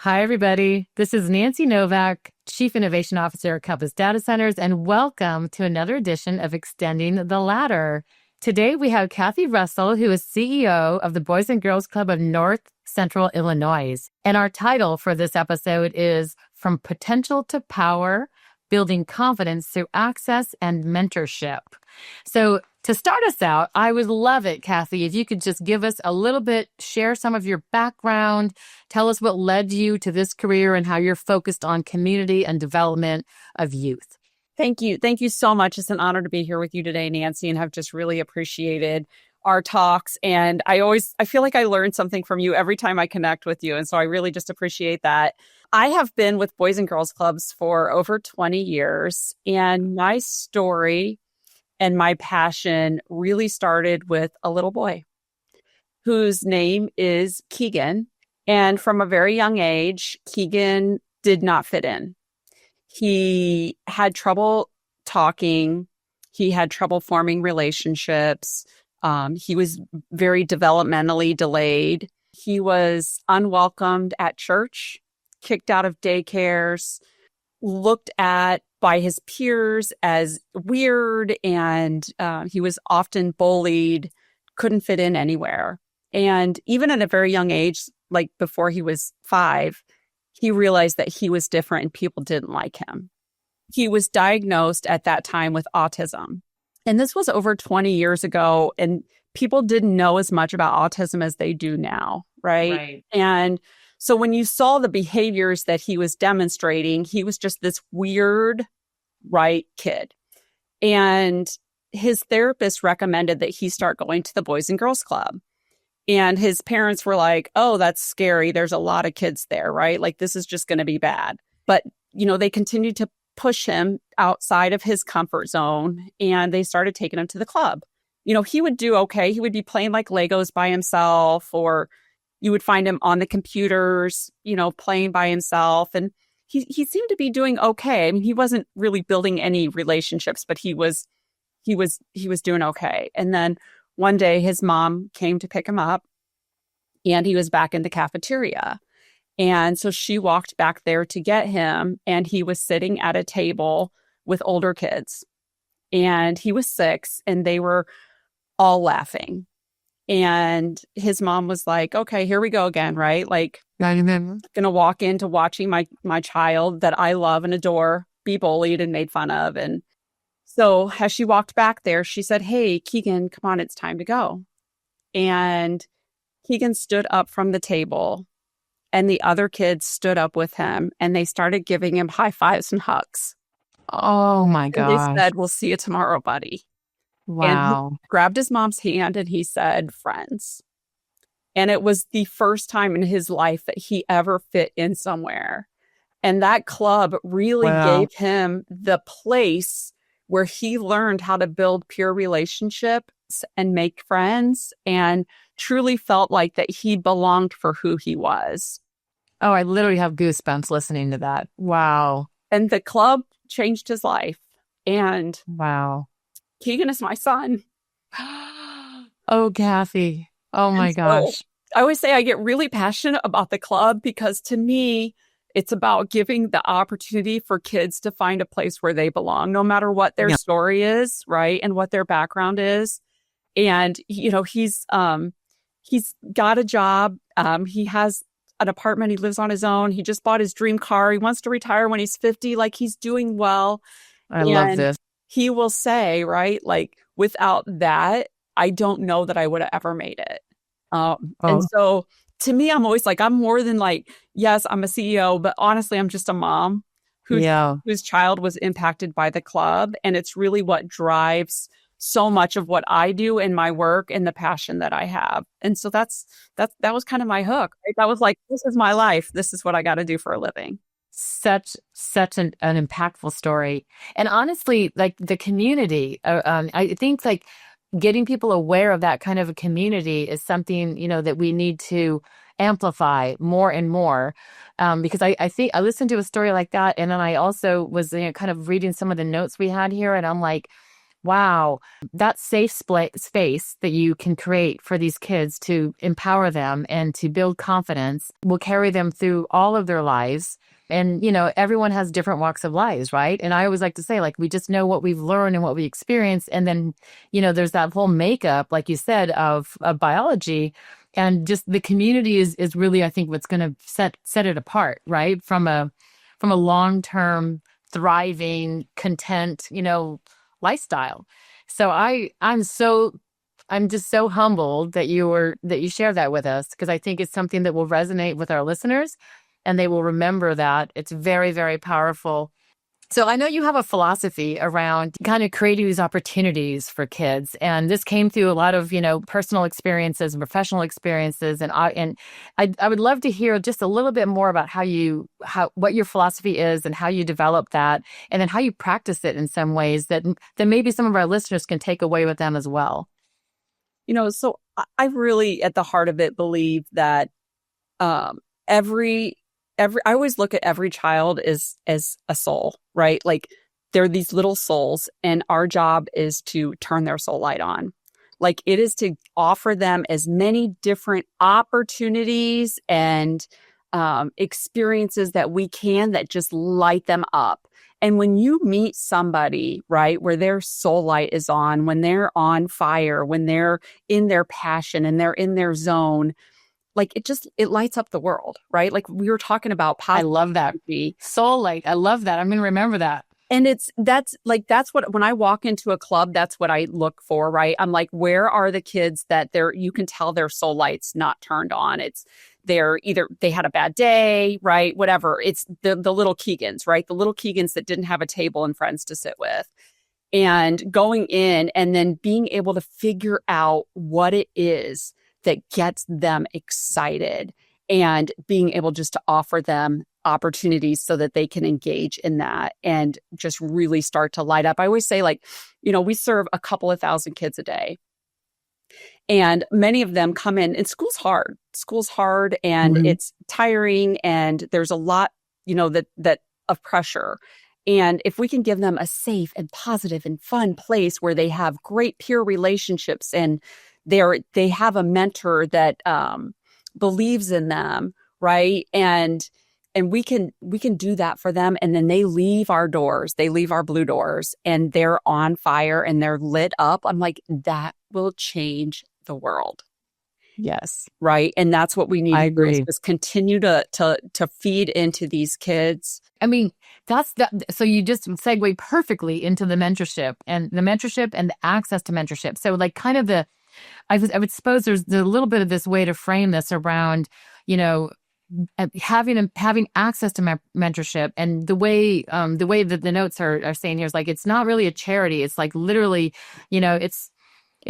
Hi, everybody. This is Nancy Novak, Chief Innovation Officer at Compass Datacenters, and welcome to another edition of Extending the Ladder. Today, we have Kathy Russell, who is CEO of the Boys and Girls Club of North Central Illinois. And our title for this episode is From Potential to Power, Building Confidence Through Access and Mentorship. So to start us out, I would love it, Kathy, if you could just give us a little bit, share some of your background, tell us what led you to this career and how you're focused on community and development of youth. Thank you. Thank you so much. It's an honor to be here with you today, Nancy, and have just really appreciated our talks. And I feel like I learn something from you every time I connect with you. And so I really just appreciate that. I have been with Boys and Girls Clubs for over 20 years, and my story and my passion really started with a little boy whose name is Keegan. And from a very young age, Keegan did not fit in. He had trouble talking. He had trouble forming relationships. He was very developmentally delayed. He was unwelcomed at church, kicked out of daycares, looked at by his peers as weird, and he was often bullied, couldn't fit in anywhere. And even at a very young age, like before he was 5, he realized that he was different and people didn't like him. He was diagnosed at that time with autism. And this was over 20 years ago, and people didn't know as much about autism as they do now, right? And so when you saw the behaviors that he was demonstrating, he was just this weird, right kid. And his therapist recommended that he start going to the Boys and Girls Club. And his parents were like, oh, that's scary. There's a lot of kids there, right? Like, this is just going to be bad. But, they continued to push him outside of his comfort zone, and they started taking him to the club. He would do okay. He would be playing like Legos by himself, or you would find him on the computers, playing by himself. And he seemed to be doing okay. I mean, he wasn't really building any relationships, but he was doing okay. And then one day his mom came to pick him up, and he was back in the cafeteria. And so she walked back there to get him, and he was sitting at a table with older kids. And he was 6, and they were all laughing. And his mom was like, okay, here we go again, right? Like, going to walk into watching my child that I love and adore be bullied and made fun of. And so as she walked back there, she said, hey, Keegan, come on, it's time to go. And Keegan stood up from the table, and the other kids stood up with him, and they started giving him high fives and hugs. Oh my gosh. And they said, we'll see you tomorrow, buddy. Wow. And he grabbed his mom's hand and he said, friends. And it was the first time in his life that he ever fit in somewhere. And that club really gave him the place where he learned how to build peer relationships and make friends, and truly felt like that he belonged for who he was. Oh, I literally have goosebumps listening to that. Wow. And the club changed his life. And wow. Keegan is my son. Oh, Kathy. Oh my gosh. So I always say I get really passionate about the club because to me, it's about giving the opportunity for kids to find a place where they belong, no matter what their story is, right? And what their background is. And, he's got a job. He has an apartment. He lives on his own. He just bought his dream car. He wants to retire when he's 50. Like, he's doing well. I love this. He will say, right, like, without that, I don't know that I would have ever made it. And so to me, I'm always like, I'm more than like, yes, I'm a CEO, but honestly, I'm just a mom whose child was impacted by the club. And it's really what drives so much of what I do in my work and the passion that I have. And so that was kind of my hook, right? That was like, this is my life. This is what I got to do for a living. Such an impactful story. And honestly, like the community, I think like getting people aware of that kind of a community is something, that we need to amplify more and more. Because I think I listened to a story like that. And then I also was kind of reading some of the notes we had here. And I'm like, Wow. That safe space that you can create for these kids to empower them and to build confidence will carry them through all of their lives. And, everyone has different walks of lives, right? And I always like to say, like, we just know what we've learned and what we experience. And then, there's that whole makeup, like you said, of biology. And just the community is really, I think, what's going to set it apart, right? From a long-term, thriving, content, lifestyle. So I'm just so humbled that you share that with us, because I think it's something that will resonate with our listeners and they will remember that. It's very, very powerful. So I know you have a philosophy around kind of creating these opportunities for kids. And this came through a lot of, personal experiences and professional experiences. And I would love to hear just a little bit more about what your philosophy is and how you develop that, and then how you practice it in some ways that maybe some of our listeners can take away with them as well. So I really, at the heart of it, believe that I always look at every child as a soul, right? Like, they're these little souls, and our job is to turn their soul light on. Like, it is to offer them as many different opportunities and experiences that we can, that just light them up. And when you meet somebody, right, where their soul light is on, when they're on fire, when they're in their passion and they're in their zone, like, it lights up the world, right? Like, we were talking about I love that. positivity. Soul light. I love that. I'm going to remember that. And that's what, when I walk into a club, that's what I look for, right? I'm like, where are the kids that you can tell their soul light's not turned on? They're either they had a bad day, right? Whatever. It's the little Keegans, right? The little Keegans that didn't have a table and friends to sit with. And going in and then being able to figure out what it is that gets them excited, and being able just to offer them opportunities so that they can engage in that and just really start to light up. I always say, like, we serve a couple of thousand kids a day, and many of them come in, and school's hard and Mm-hmm. it's tiring, and there's a lot, that of pressure. And if we can give them a safe and positive and fun place where they have great peer relationships, and they have a mentor that believes in them, right? And we can do that for them. And then they leave our blue doors, and they're on fire and they're lit up. I'm like, that will change the world. Yes. Right. And that's what we need I to do, agree. is continue to feed into these kids. I mean, that's that. So you just segue perfectly into the mentorship and the access to mentorship. So, like, kind of I would suppose there's a little bit of this way to frame this around, having access to mentorship, and the way that the notes are saying here is, like, it's not really a charity. It's like, literally, it's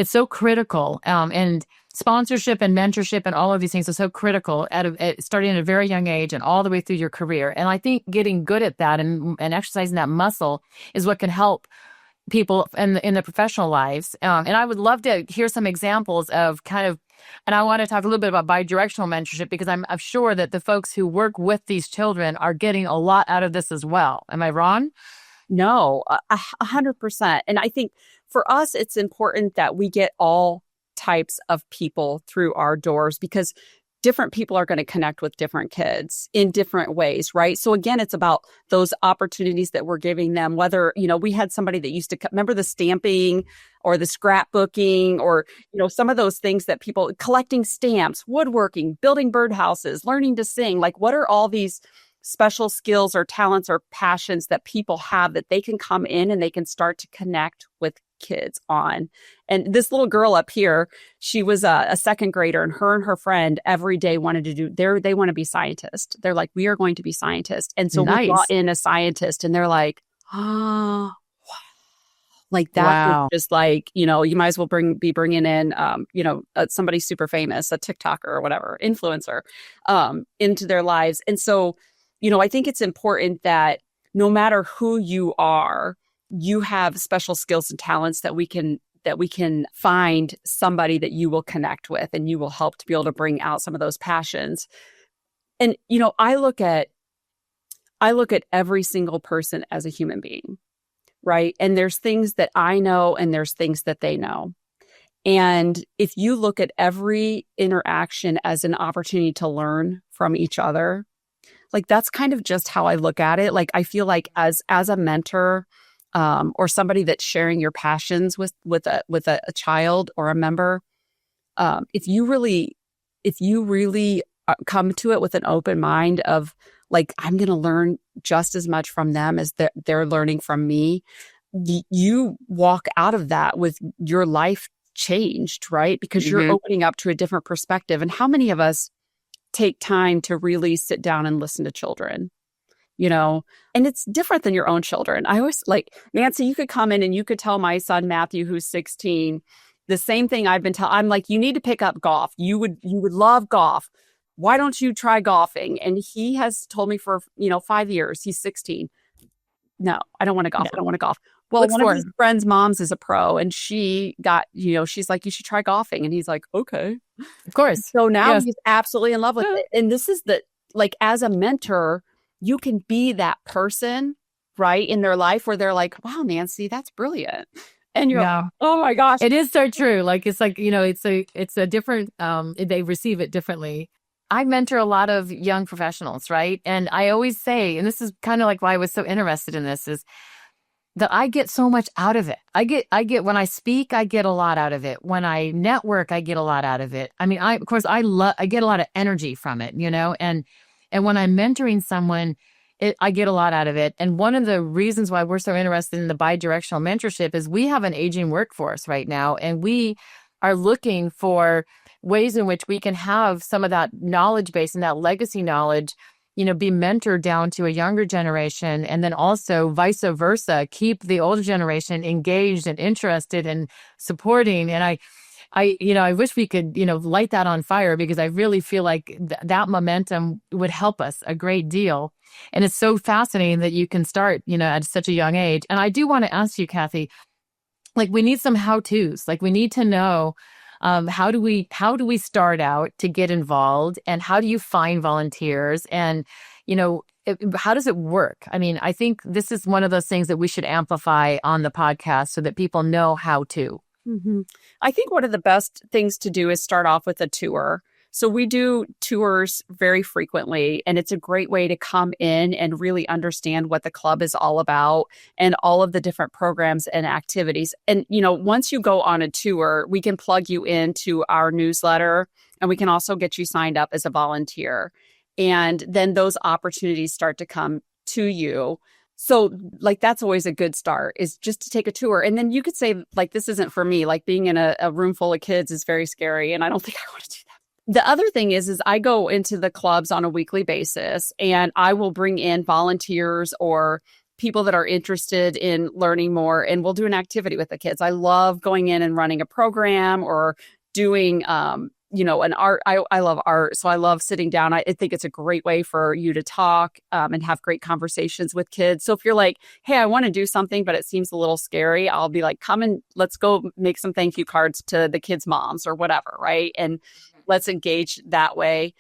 so critical. And sponsorship and mentorship and all of these things are so critical starting at a very young age and all the way through your career. And I think getting good at that and exercising that muscle is what can help people in their professional lives. And I would love to hear some examples of and I want to talk a little bit about bi-directional mentorship, because I'm sure that the folks who work with these children are getting a lot out of this as well. Am I wrong? No, 100%. And I think for us, it's important that we get all types of people through our doors, because different people are going to connect with different kids in different ways, right? So again, it's about those opportunities that we're giving them, whether, we had somebody that used to remember the stamping or the scrapbooking, or, some of those things that people collecting stamps, woodworking, building birdhouses, learning to sing. Like, what are all these special skills or talents or passions that people have that they can come in and they can start to connect with kids on? And this little girl up here, she was a second grader, and her friend every day wanted to they want to be scientists. They're like, we are going to be scientists. And so we brought Nice. in a scientist, and they're like, wow. Like, that is Wow. just like, you might as well be bringing in, somebody super famous, a TikToker or whatever, influencer, into their lives. And so, I think it's important that no matter who you are, you have special skills and talents that we can find somebody that you will connect with, and you will help to be able to bring out some of those passions. And, I look at every single person as a human being. right? And there's things that I know and there's things that they know. And if you look at every interaction as an opportunity to learn from each other, like that's kind of just how I look at it. Like I feel like as a mentor, or somebody that's sharing your passions with a child or a member, if you really come to it with an open mind of like, I'm going to learn just as much from them as they're learning from me, you walk out of that with your life changed, right? Because you're opening up to a different perspective. And how many of us take time to really sit down and listen to children? And it's different than your own children. I always like, Nancy, you could come in and you could tell my son, Matthew, who's 16, the same thing I've been telling. I'm like, you need to pick up golf. You would love golf. Why don't you try golfing? And he has told me for, 5 years, he's 16. No, I don't want to golf. I don't want to golf. Well, one of his friends' moms is a pro and she got, she's like, you should try golfing. And he's like, okay. Of course. So now he's absolutely in love with it. And this is like, as a mentor, you can be that person, right, in their life where they're like, wow, Nancy, that's brilliant. And you're like, oh my gosh. It is so true. Like, it's like, it's a different, they receive it differently. I mentor a lot of young professionals, right? And I always say, and this is kind of like why I was so interested in this, is that I get so much out of it. I get when I speak, I get a lot out of it. When I network, I get a lot out of it. I mean, I get a lot of energy from it, and when I'm mentoring someone, I get a lot out of it. And one of the reasons why we're so interested in the bi-directional mentorship is we have an aging workforce right now, and we are looking for ways in which we can have some of that knowledge base and that legacy knowledge, be mentored down to a younger generation, and then also vice versa, keep the older generation engaged and interested and supporting. And I wish we could, light that on fire, because I really feel like that momentum would help us a great deal. And it's so fascinating that you can start, at such a young age. And I do want to ask you, Kathy, like, we need some how-tos. Like, we need to know, how do we start out to get involved, and how do you find volunteers, and, how does it work? I mean, I think this is one of those things that we should amplify on the podcast so that people know how to. Mm-hmm. I think one of the best things to do is start off with a tour. So we do tours very frequently, and it's a great way to come in and really understand what the club is all about and all of the different programs and activities. And, once you go on a tour, we can plug you into our newsletter, and we can also get you signed up as a volunteer. And then those opportunities start to come to you. So like, that's always a good start, is just to take a tour. And then you could say, like, this isn't for me. Like, being in a room full of kids is very scary, and I don't think I want to do that. The other thing is I go into the clubs on a weekly basis, and I will bring in volunteers or people that are interested in learning more, and we'll do an activity with the kids. I love going in and running a program or doing, an art. I love art. So I love sitting down. I think it's a great way for you to talk and have great conversations with kids. So if you're like, hey, I want to do something, but it seems a little scary, I'll be like, come and let's go make some thank you cards to the kids' moms or whatever, right? And let's engage that way.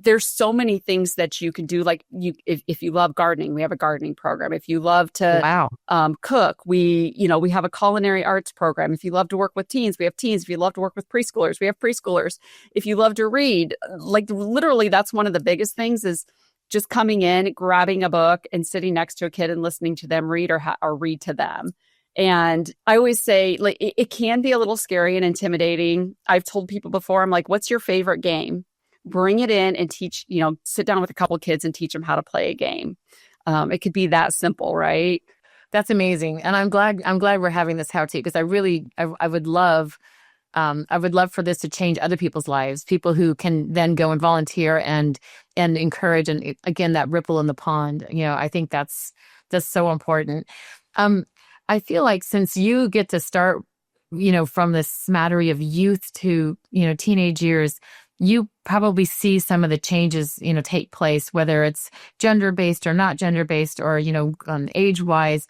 There's so many things that you can do. Like, if you love gardening, we have a gardening program. If you love to cook, we have a culinary arts program. If you love to work with teens, we have teens. If you love to work with preschoolers, we have preschoolers. If you love to read, like, literally, that's one of the biggest things, is just coming in, grabbing a book and sitting next to a kid and listening to them read, or read to them. And I always say, like, it can be a little scary and intimidating. I've told people before, I'm like, what's your favorite game? Bring it in and teach, sit down with a couple of kids and teach them how to play a game. It could be that simple, right? That's amazing. And I'm glad we're having this how-to, because I would love for this to change other people's lives, people who can then go and volunteer and encourage, and again, that ripple in the pond. I think that's so important. I feel like since you get to start, from this smattery of youth to, teenage years, you probably see some of the changes, take place, whether it's gender-based or not gender-based, or, age-wise,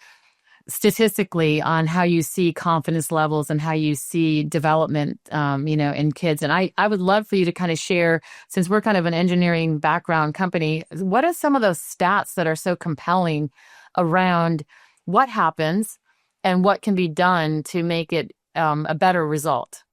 statistically, on how you see confidence levels and how you see development, in kids. And I would love for you to kind of share, since we're kind of an engineering background company, what are some of those stats that are so compelling around what happens and what can be done to make it a better result?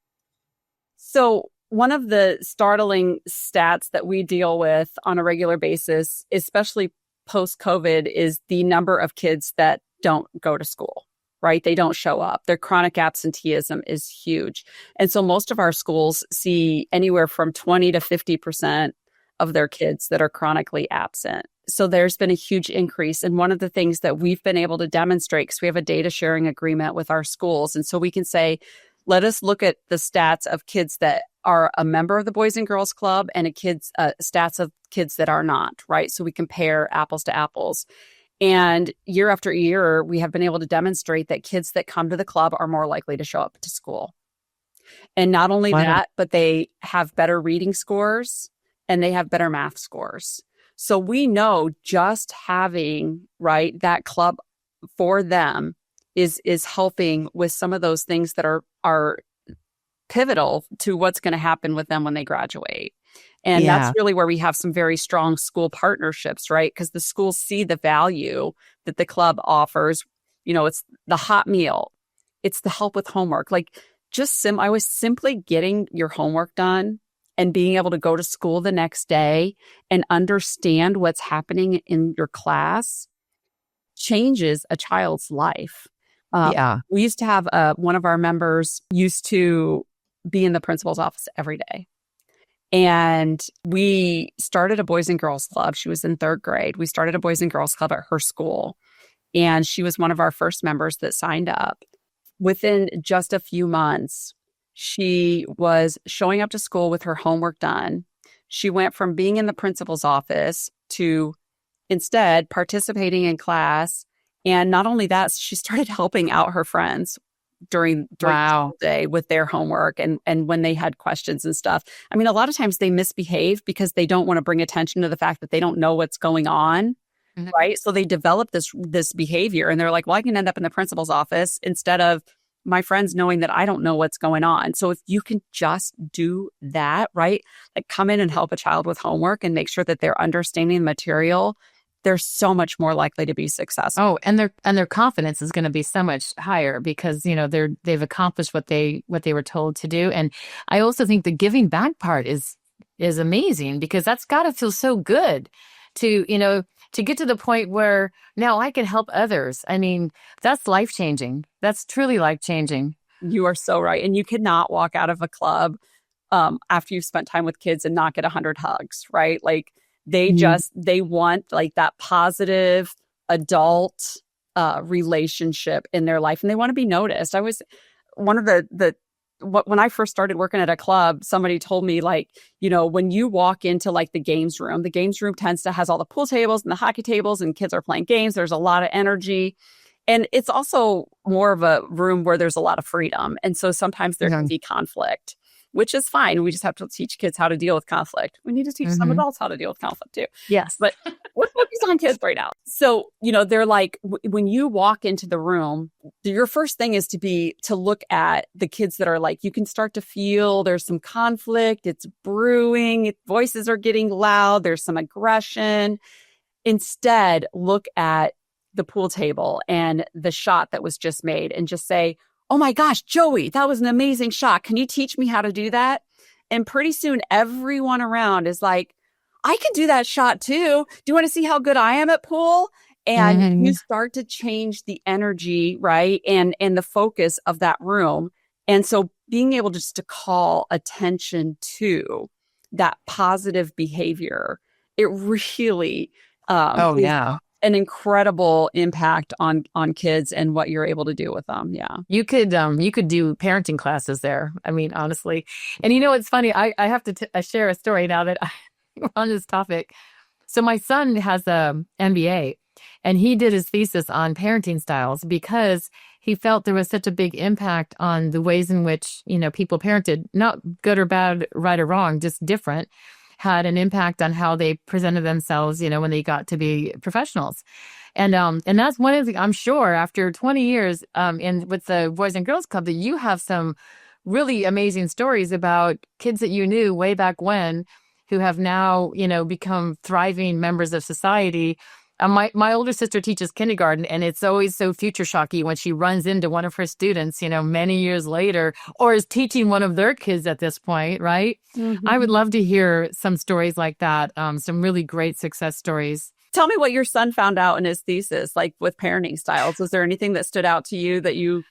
So one of the startling stats that we deal with on a regular basis, especially post-COVID, is the number of kids that don't go to school, right? They don't show up. Their chronic absenteeism is huge. And so most of our schools see anywhere from 20 to 50% of their kids that are chronically absent. So there's been a huge increase. And one of the things that we've been able to demonstrate, because we have a data sharing agreement with our schools. And so we can say, let us look at the stats of kids that are a member of the Boys and Girls Club and stats of kids that are not, right? So we compare apples to apples. And year after year, we have been able to demonstrate that kids that come to the club are more likely to show up to school. And not only that, but they have better reading scores and they have better math scores. So we know just having, right, that club for them is helping with some of those things that are pivotal to what's going to happen with them when they graduate. And that's really where we have some very strong school partnerships, right? Because the schools see the value that the club offers. You know, it's the hot meal. It's the help with homework. Like I was simply getting your homework done and being able to go to school the next day and understand what's happening in your class changes a child's life. We used to have one of our members used to be in the principal's office every day. And we started a Boys and Girls Club. She was in 3rd grade. We started a Boys and Girls Club at her school. And she was one of our first members that signed up. Within just a few months, she was showing up to school with her homework done. She went from being in the principal's office to instead participating in class. And not only that, she started helping out her friends during the day with their homework and when they had questions and stuff. I mean, a lot of times they misbehave because they don't want to bring attention to the fact that they don't know what's going on, right? So they develop this behavior and they're like, well, I can end up in the principal's office instead of my friends knowing that I don't know what's going on. So if you can just do that, right? Like come in and help a child with homework and make sure that they're understanding the material, they're so much more likely to be successful. Oh, and their confidence is going to be so much higher because, you know, they've accomplished what they were told to do. And I also think the giving back part is amazing because that's got to feel so good to, you know, to get to the point where now I can help others. I mean, that's life-changing. That's truly life-changing. You are so right. And you cannot walk out of a club after you've spent time with kids and not get 100 hugs, right? Like they want like that positive adult relationship in their life and they want to be noticed. I was one of when I first started working at a club, somebody told me like, you know, when you walk into like the games room tends to has all the pool tables and the hockey tables and kids are playing games. There's a lot of energy. And it's also more of a room where there's a lot of freedom. And so sometimes there can be conflict, which is fine. We just have to teach kids how to deal with conflict. We need to teach some adults how to deal with conflict too. Yes. But we're focused on kids right now. So, you know, they're like, when you walk into the room, your first thing is to look at the kids that are like, you can start to feel there's some conflict. It's brewing. Voices are getting loud. There's some aggression. Instead, look at the pool table and the shot that was just made and just say, oh my gosh, Joey, that was an amazing shot. Can you teach me how to do that? And pretty soon everyone around is like, I can do that shot too. Do you want to see how good I am at pool? And you start to change the energy, right? And the focus of that room. And so being able just to call attention to that positive behavior, it really an incredible impact on kids and what you're able to do with them. Yeah. You could do parenting classes there. I mean, honestly. And you know, it's funny. I have to share a story now that we're on this topic. So my son has a MBA and he did his thesis on parenting styles because he felt there was such a big impact on the ways in which, you know, people parented, not good or bad, right or wrong, just different, had an impact on how they presented themselves, you know, when they got to be professionals. And that's one of the, I'm sure after 20 years with the Boys and Girls Club that you have some really amazing stories about kids that you knew way back when who have now, you know, become thriving members of society My older sister teaches kindergarten, and it's always so future shocky when she runs into one of her students, many years later, or is teaching one of their kids at this point, right? I would love to hear some stories like that, some really great success stories. Tell me what your son found out in his thesis, like with parenting styles. Was there anything that stood out to you that you...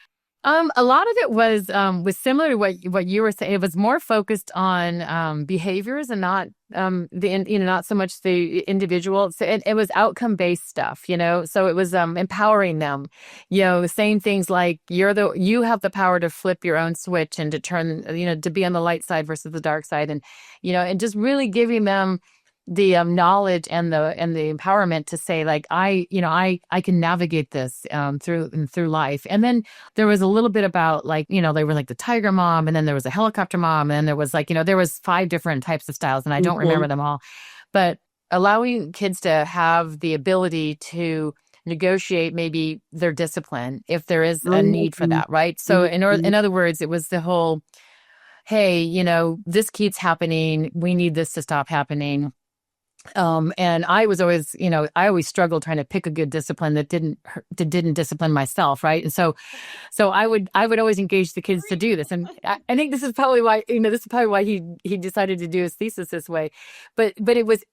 A lot of it was similar to what you were saying. It was more focused on behaviors and not not so much the individual. So it was outcome based stuff, So it was empowering them, saying things like you have the power to flip your own switch and to turn, to be on the light side versus the dark side, and and just really giving them the knowledge and the empowerment to say, like, I can navigate this through life. And then there was a little bit about, like, they were like the tiger mom, and then there was a helicopter mom, and then there was like, there was 5 different types of styles, and I don't remember them all. But allowing kids to have the ability to negotiate maybe their discipline if there is a need for that, right? So in other words, it was the whole, hey, this keeps happening, we need this to stop happening. And I was always, I always struggled trying to pick a good discipline that didn't discipline myself, right? And so I would always engage the kids to do this, and I think this is probably why, he decided to do his thesis this way. But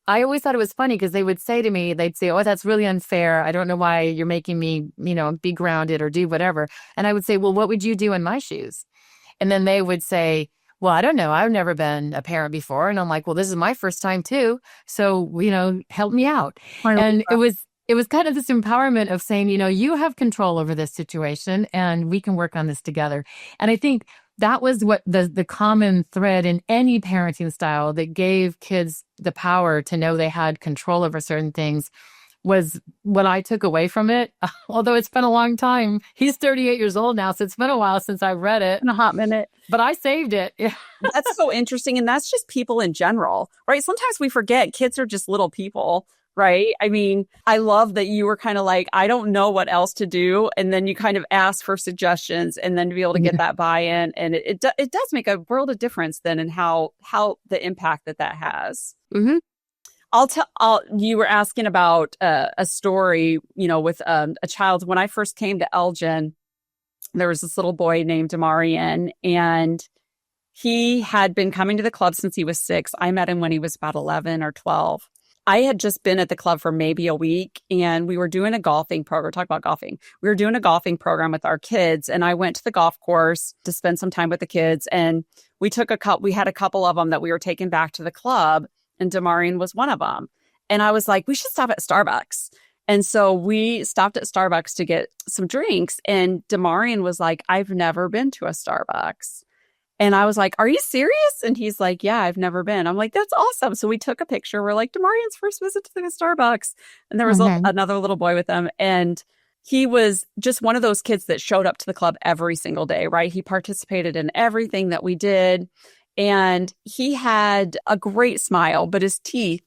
I always thought it was funny because they'd say, "Oh, that's really unfair. I don't know why you're making me, be grounded or do whatever." And I would say, "Well, what would you do in my shoes?" And then they would say, "Well, I don't know. I've never been a parent before." And I'm like, "Well, this is my first time too. So, help me out." And it was kind of this empowerment of saying, you have control over this situation and we can work on this together. And I think that was what the common thread in any parenting style that gave kids the power to know they had control over certain things was what I took away from it. Although it's been a long time. He's 38 years old now, so it's been a while since I've read it. In a hot minute. But I saved it. That's so interesting. And that's just people in general, right? Sometimes we forget kids are just little people, right? I mean, I love that you were kind of like, I don't know what else to do. And then you kind of ask for suggestions, and then to be able to get that buy-in. And it does make a world of difference then in how the impact that has. Mm-hmm. You were asking about a story, with a child. When I first came to Elgin, there was this little boy named Damarian, and he had been coming to the club since he was 6. I met him when he was about 11 or 12. I had just been at the club for maybe a week, and we were doing a golfing program. Talk about golfing. We were doing a golfing program with our kids, and I went to the golf course to spend some time with the kids. And we had a couple of them that we were taking back to the club, and Damarian was one of them. And I was like, we should stop at Starbucks. And so we stopped at Starbucks to get some drinks. And Damarian was like, I've never been to a Starbucks. And I was like, are you serious? And he's like, yeah, I've never been. I'm like, that's awesome. So we took a picture. We're like, Damarian's first visit to the Starbucks. And there was another little boy with him. And he was just one of those kids that showed up to the club every single day, right? He participated in everything that we did. And he had a great smile, but his teeth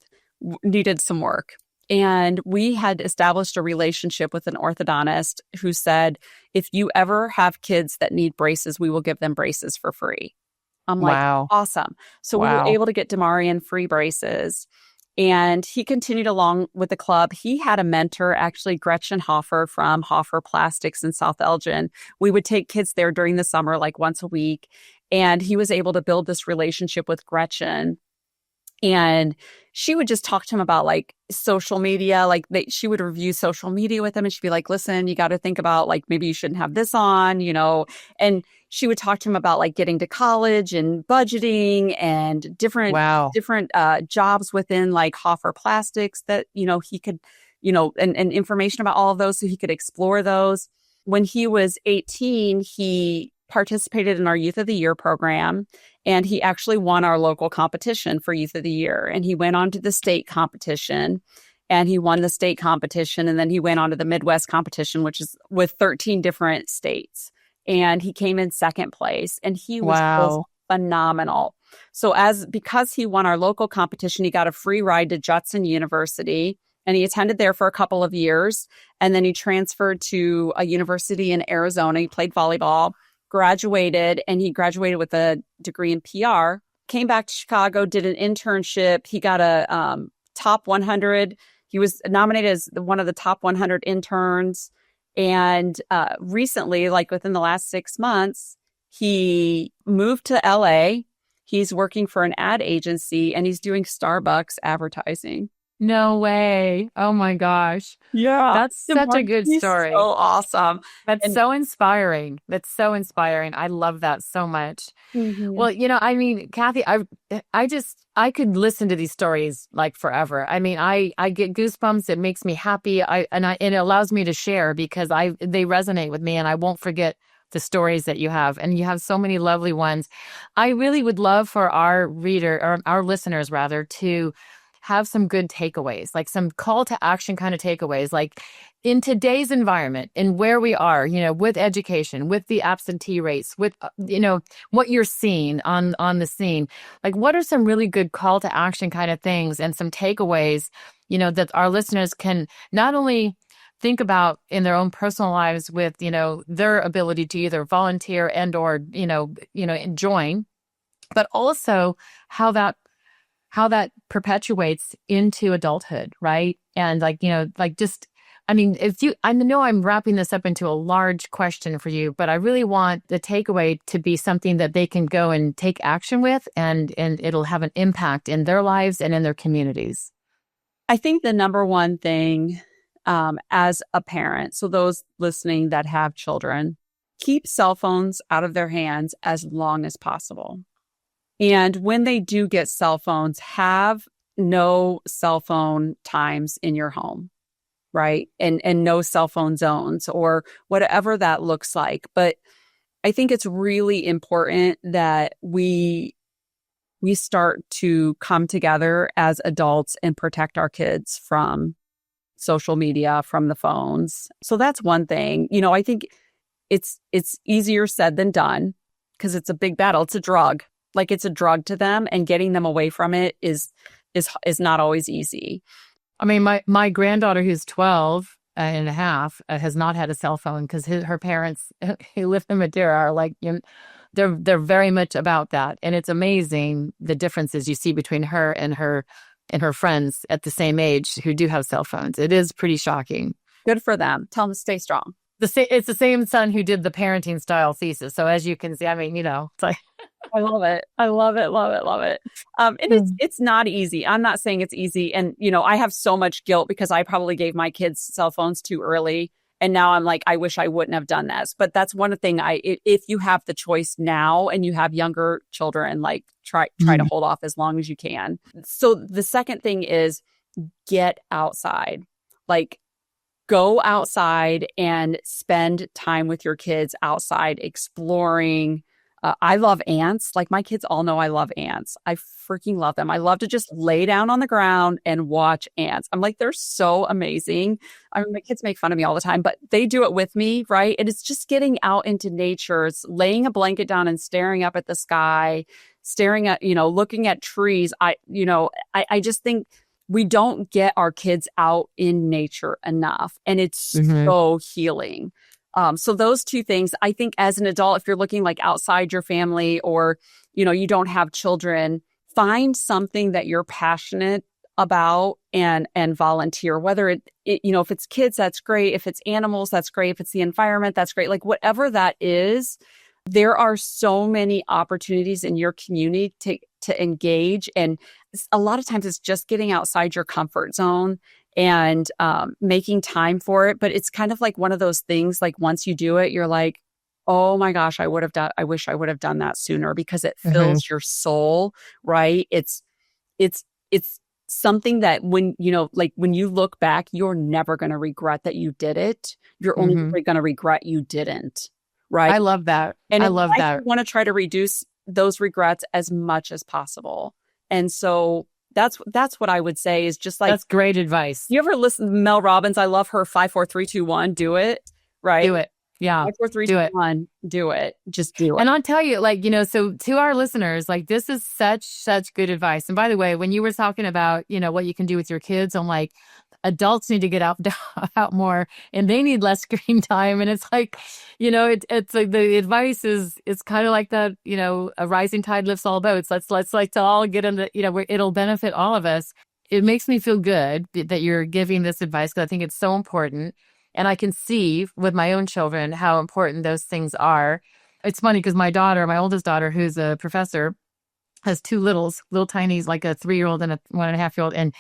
needed some work. And we had established a relationship with an orthodontist who said, if you ever have kids that need braces, we will give them braces for free. I'm like, wow. Awesome. So we were able to get Damarian free braces. And he continued along with the club. He had a mentor, actually, Gretchen Hoffer from Hoffer Plastics in South Elgin. We would take kids there during the summer, like once a week. And he was able to build this relationship with Gretchen. And she would just talk to him about like social media, she would review social media with him, and she'd be like, listen, you got to think about like, maybe you shouldn't have this on, and she would talk to him about like getting to college and budgeting and different jobs within like Hoffer Plastics that, he could, and information about all of those so he could explore those. When he was 18, he participated in our Youth of the Year program, and he actually won our local competition for Youth of the Year. And he went on to the state competition, and he won the state competition. And then he went on to the Midwest competition, which is with 13 different states. And he came in second place, and he was phenomenal. So because he won our local competition, he got a free ride to Judson University, and he attended there for a couple of years. And then he transferred to a university in Arizona. He played volleyball, graduated, and he graduated with a degree in PR, came back to Chicago, did an internship. He got a top 100. He was nominated as one of the top 100 interns. And recently, like within the last 6 months, he moved to LA. He's working for an ad agency and he's doing Starbucks advertising. No way. Oh my gosh. Yeah. That's such a good He's story. so awesome. That's so inspiring. That's so inspiring. I love that so much. Well, I mean, Kathy, I could listen to these stories like forever. I mean, I get goosebumps. It makes me happy. And it allows me to share because they resonate with me and I won't forget the stories that you have. And you have so many lovely ones. I really would love for our reader or our listeners rather to have some good takeaways, like some call to action kind of takeaways, like in today's environment and where we are, with education, with the absentee rates, with, what you're seeing on the scene, like what are some really good call to action kind of things and some takeaways, that our listeners can not only think about in their own personal lives with, their ability to either volunteer and or, join, but also how that perpetuates into adulthood, right? And I know I'm wrapping this up into a large question for you, but I really want the takeaway to be something that they can go and take action with and it'll have an impact in their lives and in their communities. I think the number one thing as a parent, so those listening that have children, keep cell phones out of their hands as long as possible. And when they do get cell phones, have no cell phone times in your home, right? And no cell phone zones or whatever that looks like. But I think it's really important that we start to come together as adults and protect our kids from social media, from the phones. So that's one thing. I think it's easier said than done because it's a big battle. It's a drug. Like it's a drug to them, and getting them away from it is not always easy. I mean, my granddaughter, who's 12 and a half, has not had a cell phone because her parents who live in Madeira are like, they're very much about that, and it's amazing the differences you see between her and her friends at the same age who do have cell phones. It is pretty shocking. Good for them. Tell them to stay strong. It's the same son who did the parenting style thesis. So as you can see, I mean, it's like. I love it. I love it. Love it. Love it. And it's not easy. I'm not saying it's easy. And, I have so much guilt because I probably gave my kids cell phones too early. And now I'm like, I wish I wouldn't have done this. But that's one thing if you have the choice now and you have younger children, like try to hold off as long as you can. So the second thing is get outside, like go outside and spend time with your kids outside exploring. I love ants. Like my kids all know I love ants. I freaking love them. I love to just lay down on the ground and watch ants. I'm like, they're so amazing. I mean, my kids make fun of me all the time, but they do it with me, right? And it's just getting out into nature. It's laying a blanket down and staring up at the sky, staring at, looking at trees. I just think we don't get our kids out in nature enough. And it's so healing. So those two things, I think as an adult, if you're looking like outside your family or, you don't have children, find something that you're passionate about and volunteer, whether it, if it's kids, that's great. If it's animals, that's great. If it's the environment, that's great. Like whatever that is, there are so many opportunities in your community to engage. And a lot of times it's just getting outside your comfort zone and making time for it. But it's kind of like one of those things, like once you do it, you're like, oh my gosh, I wish I would have done that sooner because it fills your soul, right? It's something that when you look back, you're never going to regret that you did it. You're only going to regret you didn't, right? I love that. And I love that. I want to try to reduce those regrets as much as possible. And so that's what I would say is just like. That's great advice. You ever listen to Mel Robbins? I love her 5, 4, 3, 2, 1. Do it. Right. Do it. Yeah. 5, 4, 3, 2, 1. Do it. Just do it. And I'll tell you, so to our listeners, this is such good advice. And by the way, when you were talking about, what you can do with your kids, I'm like, adults need to get out more and they need less screen time. And it's like, it's like the advice is, it's kind of like that, a rising tide lifts all boats. Let's to all get in the, where it'll benefit all of us. it makes me feel good that you're giving this advice because I think it's so important. And I can see with my own children how important those things are. It's funny because my daughter, my oldest daughter, who's a professor, has two little tinies, like a 3-year-old and a 1.5-year-old. And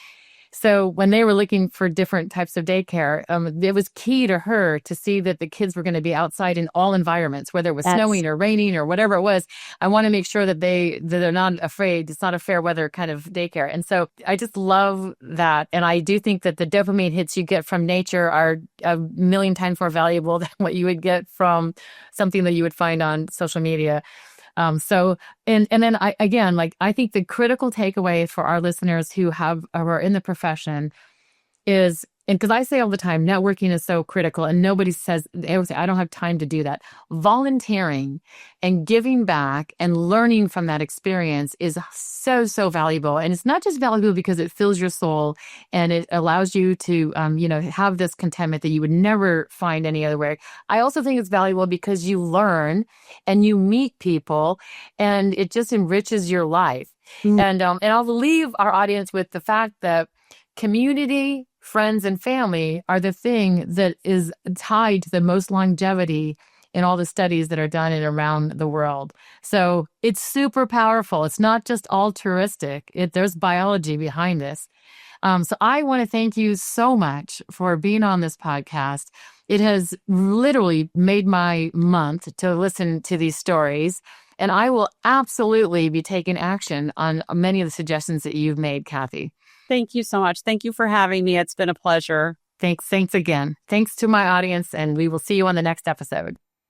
so when they were looking for different types of daycare, it was key to her to see that the kids were going to be outside in all environments, whether it was snowing or raining or whatever it was. I want to make sure that they're not afraid. It's not a fair weather kind of daycare. And so I just love that. And I do think that the dopamine hits you get from nature are a million times more valuable than what you would get from something that you would find on social media. And then I think the critical takeaway for our listeners who are in the profession is, and because I say all the time, networking is so critical and they always say, I don't have time to do that. Volunteering and giving back and learning from that experience is so, so valuable. And it's not just valuable because it fills your soul and it allows you to, have this contentment that you would never find any other way. I also think it's valuable because you learn and you meet people and it just enriches your life. And I'll leave our audience with the fact that community, friends, and family are the thing that is tied to the most longevity in all the studies that are done and around the world. So it's super powerful. It's not just altruistic. There's biology behind this. So I want to thank you so much for being on this podcast. It has literally made my month to listen to these stories. And I will absolutely be taking action on many of the suggestions that you've made, Kathy. Thank you so much. Thank you for having me. It's been a pleasure. Thanks again. Thanks to my audience, and we will see you on the next episode.